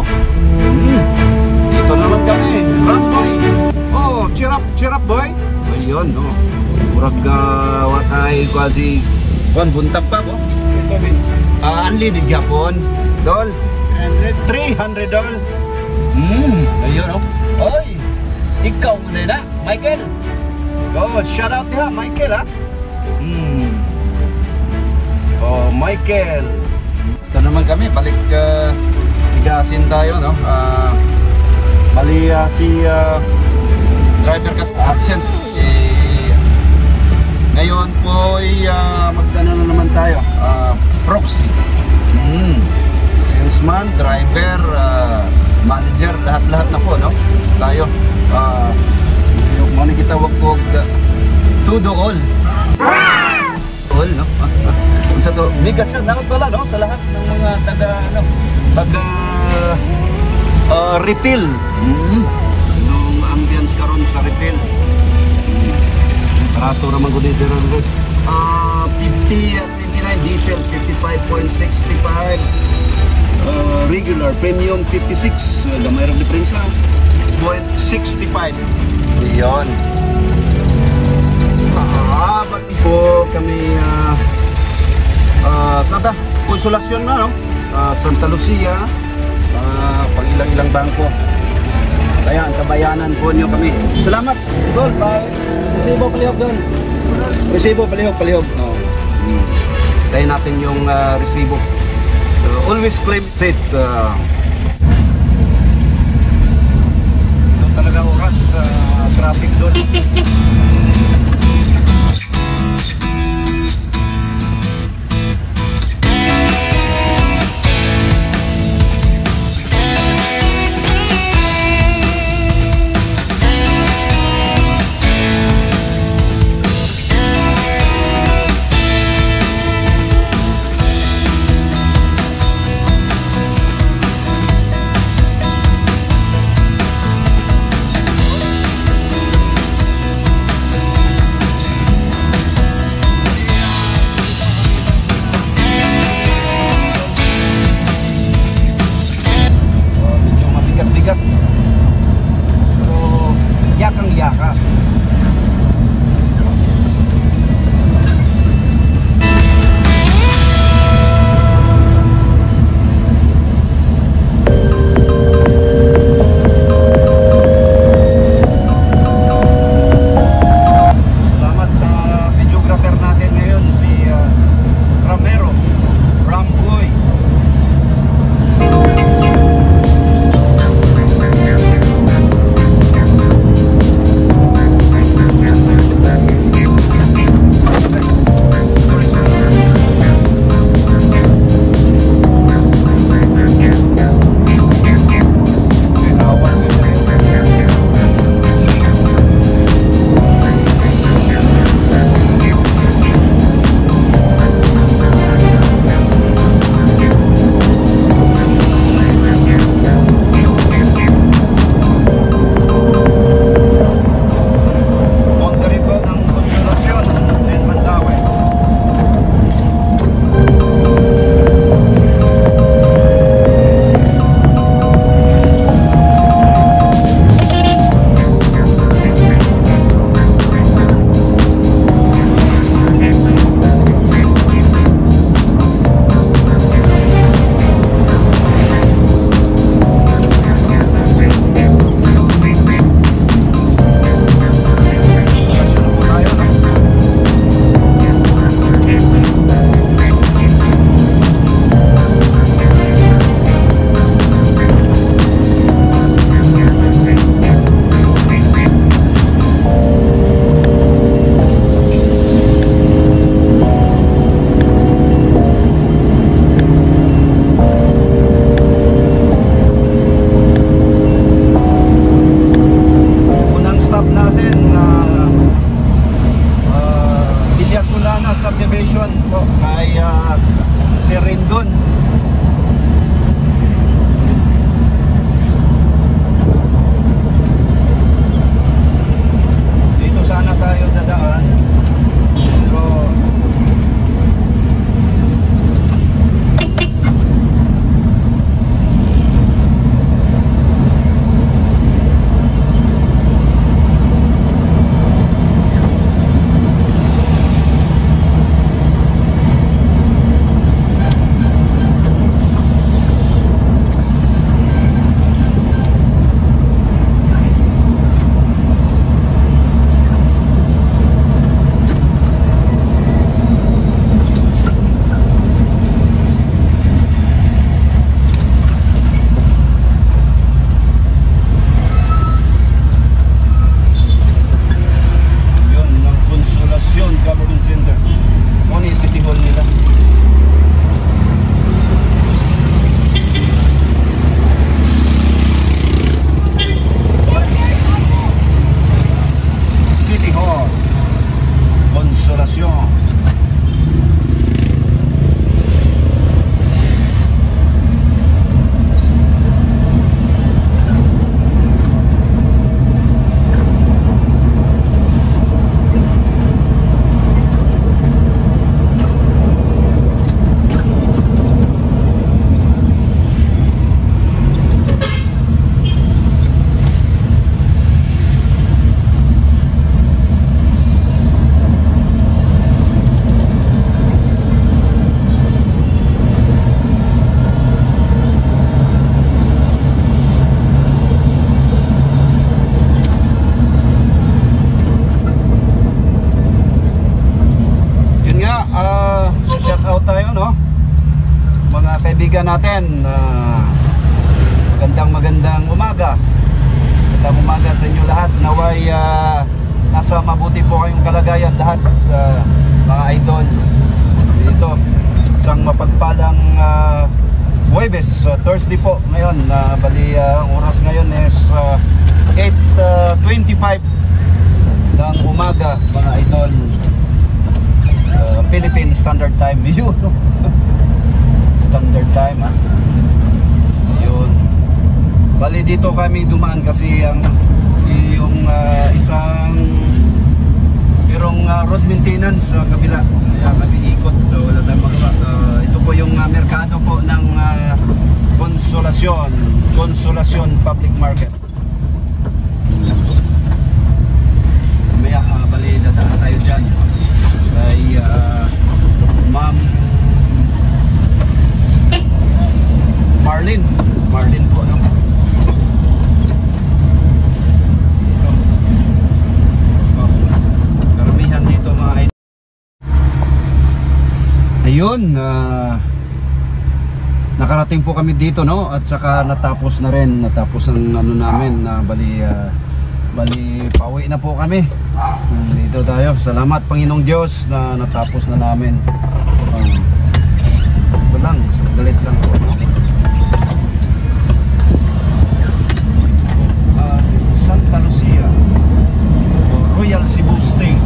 no? Dito naman kami, Ramboy. Oh, cheer up boy. Ayun, no. Murag watay quasi kon buntag pa ko. Ito bin. Unlimited gyapon. Dol. 300 dol. Ayun, no. Oy. Ikaw mo na, Michael. Oh, shout out niya, Michael, ha. Oh, Michael. Ito naman kami, balik tigasin tayo, no? Bali si driver kasi absent. Ngayon po ay magdano na naman tayo. Proxy. Salesman, driver, manager, lahat-lahat na po, no? Tayo. Yung mga nakitawag po to do all. All, no? Sa to, migas yan dapat pala, no? Sa lahat ng mga taga refill. Nung ambience karon sa refill. Barato naman ko din sir. 50 at 59 diesel 55.65. Regular premium 56. Gamay ra diferensya. 0.65. Iyon. Ba't po kami sa Konsolasyon na, no? Santa Lucia, pag-ilang bangko. Kaya ang kabayanan po nyo kami. Salamat. Idol, resibo palihog doon. Resibo palihog. No. Tayo natin yung resibo. Always claim it. Talaga oras sa traffic doon. kaibigan natin. Magandang umaga. Magandang umaga sa inyo lahat. Naway nasa mabuti po kayong kalagayan lahat, mga idol. Dito, isang mapagpalang Huwebes, Thursday po ngayon. Bali, ang oras ngayon is 8:25 ng umaga, mga idol. Philippine Standard Time. Yun. Standard Time, ha. Yun. Bali, dito kami dumaan kasi yung isang merong road maintenance sa kabila. Kaya kami ikot. So, wala tayong magawa. Ito po yung merkado po ng Consolacion Public Market. Mamaya, bali, dadaan tayo dyan kay Ma'am Marlene po, no? Karamihan dito, mga idol. Ayun, nakarating po kami dito, no? At saka natapos ang ano namin, bali pauwi na po kami. Dito tayo. Salamat Panginoong Diyos na natapos na namin. Ito lang, galit lang po. Santa Lucia, Royal Cebu State.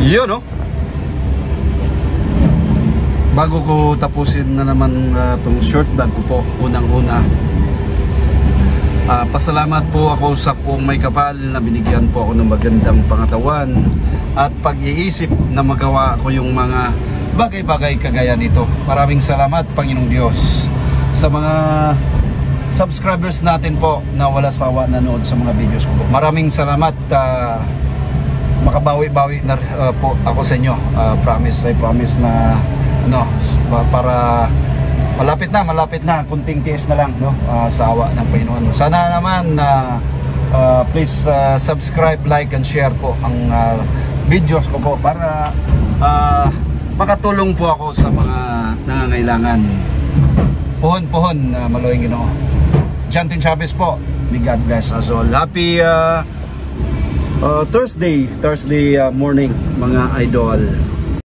Yun, no? Bago ko tapusin na naman itong short vlog ko po, unang-una, pasalamat po ako sa Puong May Kapal na binigyan po ako ng magandang pangatawan at pag-iisip na magawa ko yung mga bagay-bagay kagaya nito. Maraming salamat, Panginoong Diyos, sa mga subscribers natin po na wala sawa nanood sa mga videos ko po. Maraming salamat. Makabawi-bawi na po ako sa inyo. I promise na ano, para malapit na, kunting tiis na lang, no, sa awa ng Panginoon. Sana naman please subscribe, like and share po ang videos ko po para makatulong po ako sa mga nangangailangan. Puhon maluwing Ginoo. Jantin Chavez po. May God bless us all. Happy Thursday morning, mga idol.